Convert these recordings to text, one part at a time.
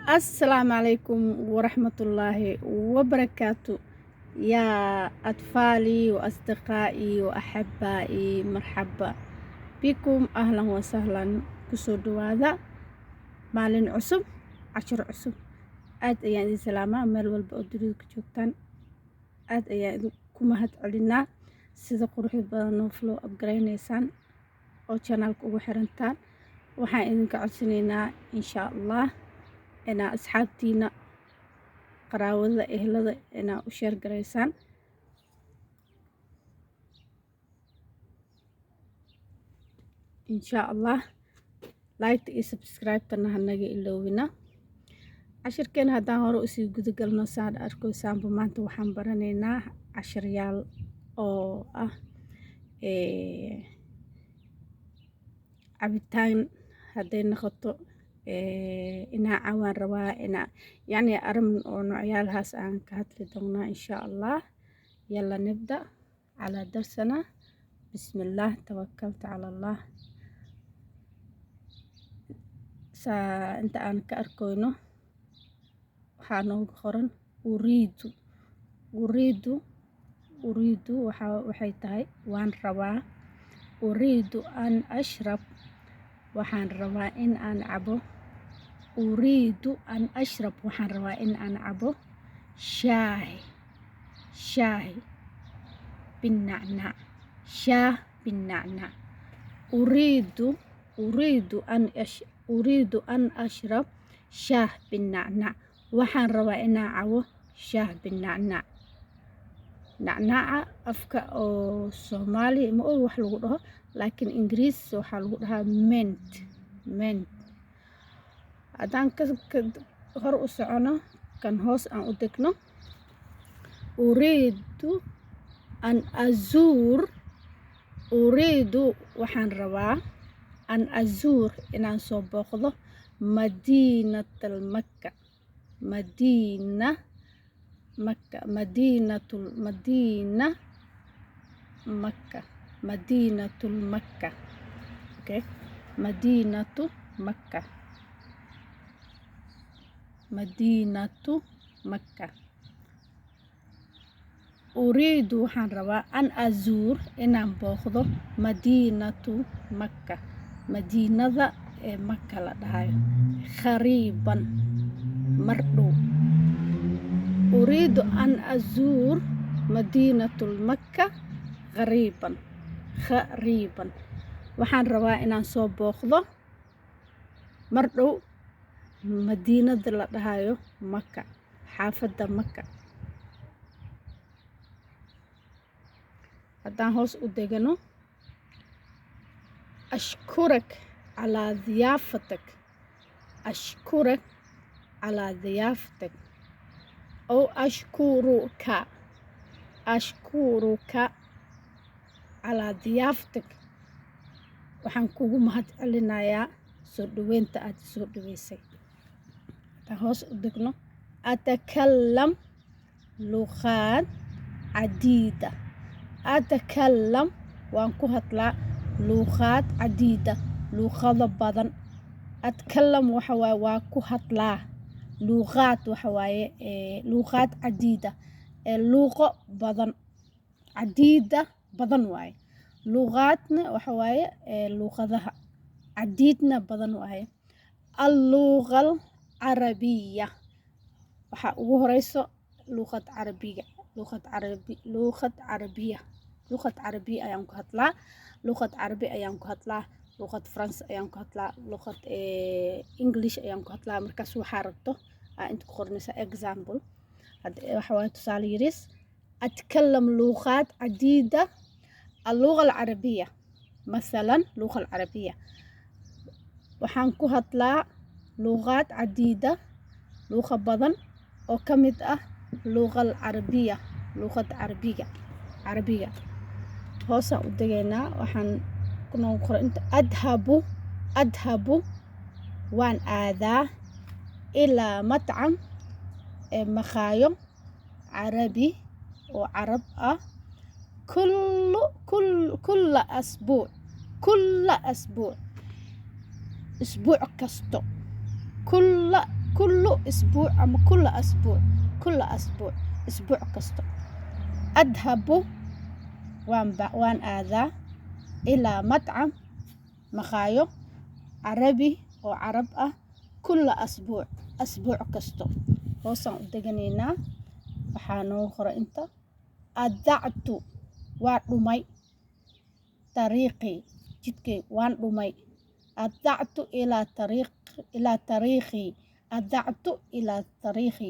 السلام عليكم ورحمة الله وبركاته. يا أطفالي وأصدقائي وأحبائي، مرحبا بكم، أهلا وسهلا. كسودو هذا مالين عصب، عشر عصب. aad ayaan idin salaamaa meel walba oo dunida ka joogtaan. aad ayaan idinku mahad celinaa sida quruxda badan noo flow upgraynaysaan oo channelka ugu xirantaan. waxaan idinka codsanaynaa insha allah inaa asxaabtiina, qaraawada, ehlada inaa u sheer garaysaan. insha allah like iyo subscribe-tana hanaga iloowina. cashirkeena haddaan hore usii gudagalno, saad arkaysaanba maanta waxaan baranaynaa cashiryaal oo ah cabitaan hadday noqoto inaa cawaan rabaa inaa yacni arrin oo noocyaalahaas aan ka hadli doonaa insha allah. yalla nibda calaa darsana. bismillaah tawakkaltu cala allah. saa inta aan ka arkayno waxaa noogu qoran uriidu waxay tahay waan rabaa. uriidu an ashrab, waxaan rabaa in aan cabo. uriidu an ashrab, waxaan rabaa in aan cabo shaah binnacnaac. shaah binnacnaac. uriidu an ashrab shaah binnacnaac, waxaan rabaa inaan cabo shaah binnacnaac. nacnaaca afka oo Soomaali ma og wax lagu dhaho, laakiin ingiriis waxaa lagu dhahaa mint. haddaan hor u socono kan hoos aan u degno, uriidu an azuur. uriidu waxaan rabaa an azuur inaan soo booqdo madiinatal makka. madiinatul makka. okay, madiinatu makka. uriidu waxaan rabaa an azuur inaan booqdo madiinatu makka, madiinada ee maka la dhahayo, khariiban mar dhow. uriidu an azuur madiinatul makka khariiban. waxaan rabaa inaan soo booqdo mar dhow madiinada la dhahayo maka, xaafadda maka. haddaan hoos u degano, ashkurak calaa diyaafatak. ashkurak calaa diyaafatak ow ashkuruka calaa diyaafatak. waxaan kugu mahad celinayaa soo dhaweynta aad soo dhaweysay. haddaan hoos u degno, atakallam luqaad cadiida. atakallam waan ku hadlaa luqaad cadiida, luqado badan. atkallam waxa waaye waa ku hadlaa. luqaad waxa waaye luqaad cadiida, luqo badan. cadiida badan waaye. luqaadna waxa waaye luqadaha, cadiidna badan waaye. alluqal carabiya, waxaa ugu horeyso luqad carabiga. luqad carabiya ayaan ku hadlaa. luqad carabi ayaan ku hadlaa. luqad faransi ayaan ku hadlaa. luqad english ayaan ku hadlaa. markaas waxaa rabto inta ku qornaysa example. waxa waaye tusaale yaris. atkallam luqaad cadiida اللغة العربية. مثلا اللغة العربية waxaan ku hadlaa luqaad cadiida, luqa badan oo ka mid ah luqal carabiya, luqad carabiga. hoosaan u degaynaa, waxaan ku noogu qoran inta adhabu waan aadaa ilaa matcam maqaayo carabi oo carab ah kulla asbuuc. isbuuc kasto. kulla كل أسبوع أما كل أسبوع كل أسبوع أسبوع كستو أذهب وان آذا إلى مطعم مخايو عربي أو عرب كل أسبوع أسبوع كستو هوسان دغنينا waxaanu qora inta adactu waa dhumay طريقي jidkay waan dhumay adactu ila tariiqi adactu ila tariiqi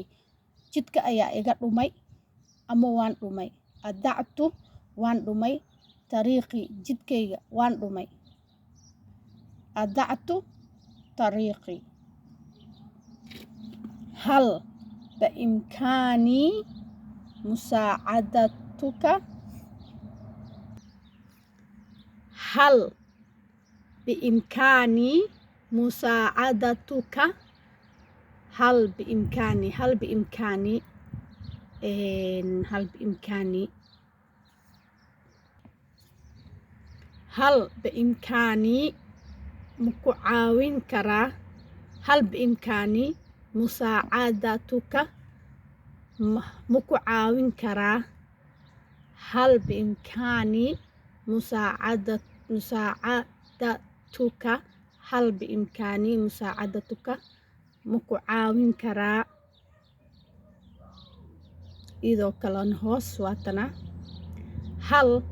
jidka ayaa iga dhumay ama waan dhumay adactu waan dhumay tariiqi jidkayga waan dhumay adactu tariiqi hal بإمكاني مساعدتك هل بإمكاني مساعدتك هل بإمكاني هل بإمكاني هل بإمكاني هل بإمكاني مكعاون كرا هل بإمكاني مساعدتك مكعاون كرا هل بإمكاني مساعدتك هل بإمكاني مساعدتك مكعاون كرا إذا كلان هوس واتنا هل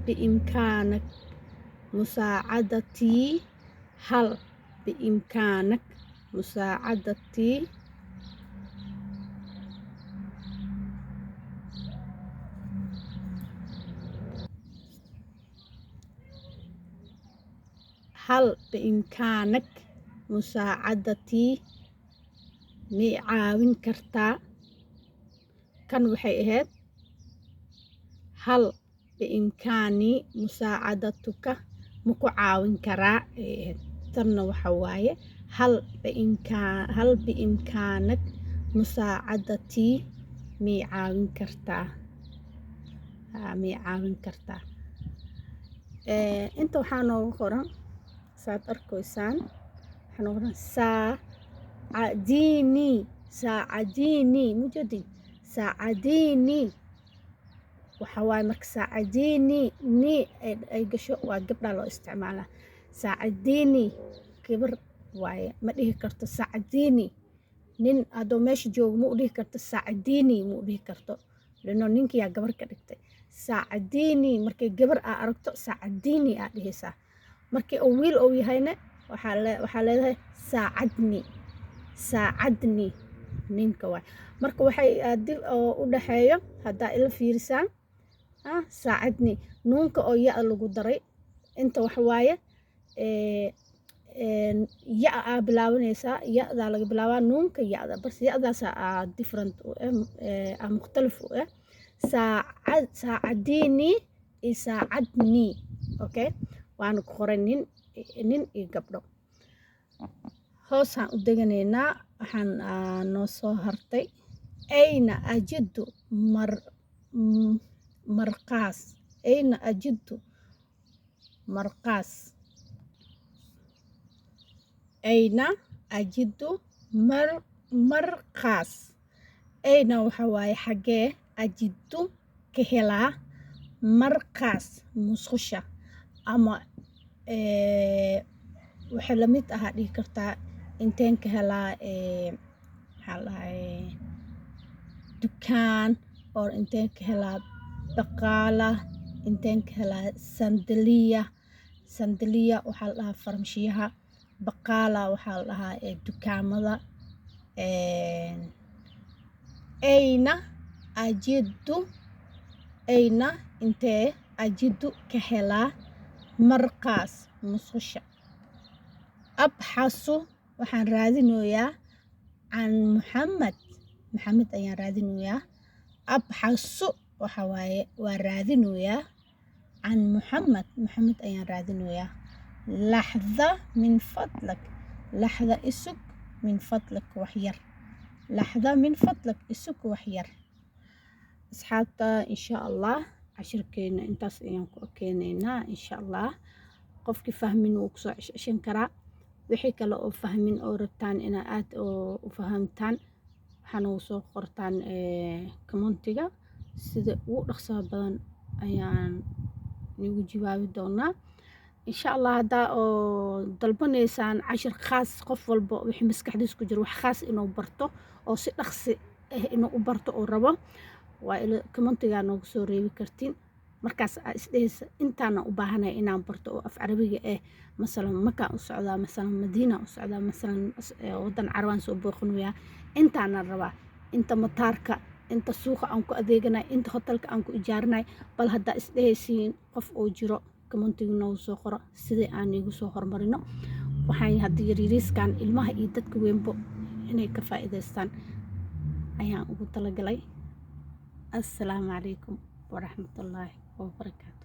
بإمكانك مساعدتي هل بإمكانك مساعدتي هل بإمكانك مساعدتي ميعاون كرتا كان وحي اهد هل بإمكاني مساعدتك مكعاون كرا ترنا وحواية هل بإمكانك مساعدتي ميعاون كرتا ميعاون كرتا انت وحانو قرن ساد أركويسان وحانو قرن ساعديني مجدي ساعديني وحواي مرك ساعديني ني أي قشو وقبل لو استعماله ساعديني كبر واي ما ديه كرت ساعديني نين أدو ماشي جو مو ديه كرت ساعديني مو ديه كرتو لأنه نينك يا قبر كرتي ساعديني مركي قبر أركتو ساعديني أديه سا مركي أويل أو يهينا وحالة ساعدني نينك واي مركي وحي أدي ودحيو هدا إلا فيرسان ساعدني نونك أو يا لغو دري انت وحواية يا بلاونيسا يا ذا لغو بلاوا نونك يا ذا بس يا ذا سا different مختلف ساعديني يساعدني اوكي وانا كورنين نين يقبلو هوسان ودغنينا waxaan noo soo hartay ayna ajidu مرقاس أين أجد مرقاس أين أجد مرقاس أين وحواي حاجة أجد كهلا مرقاس مسخشة أما وحلمت أهدي كرتا إنتين كهلا دكان أو إنتين كهلا بقالة إنتين كهلا سندلية وحال لها فرمشيها بقالة وحال لها دكامة أين إنتي أجد كهلا مرقاس مصوشة أبحث وحان رادينويا عن محمد أيان رادينويا أبحث وحواي ورادينويا عن محمد أيان رادينويا لحظة من فضلك لحظة إسك من فضلك وحير لحظة من فضلك إسك وحير أصحابتا إن شاء الله عشركينا انتاس إيانكو أكينينا إن شاء الله قفك فهمين وكسو عشان كرا wixii kale oo fahmin oo rabtaan ina aad u fahamtaan waxaa noogu soo qortaan commentiga sida ugu dhaqsaha badan ayaan nigu jawaabi doonaa insha Allah haddaa oo dalbanaysaan cashir khaas qof walba wixii maskaxdiisa ku jiro wax khaas inuu barto oo si dhaqsi ah inuu u barto oo rabo waa ila commentiga noogu soo reebi kartiin markaas isdhaysa intaana u baahanay inaan barto oo af carabiga masalan makaan u socdaa masalan madiina u socdaa masalan wadan carabaan soo booqanayaa intaana rabaa inta mataarka inta suuqa aan ku adeeganay inta hotelka aan ku ijaarinay bal haddaa isdhaysiin qof oo jiro commentiga noogu soo qoro sidii aan igu soo hormarino waxaan haddii yariiskan ilmaha iyo dadka weynbo inay ka faa'iidaystaan ayaan ugu talagalay. Assalaamu calaykum waraxmatullaahi wabarakaatu.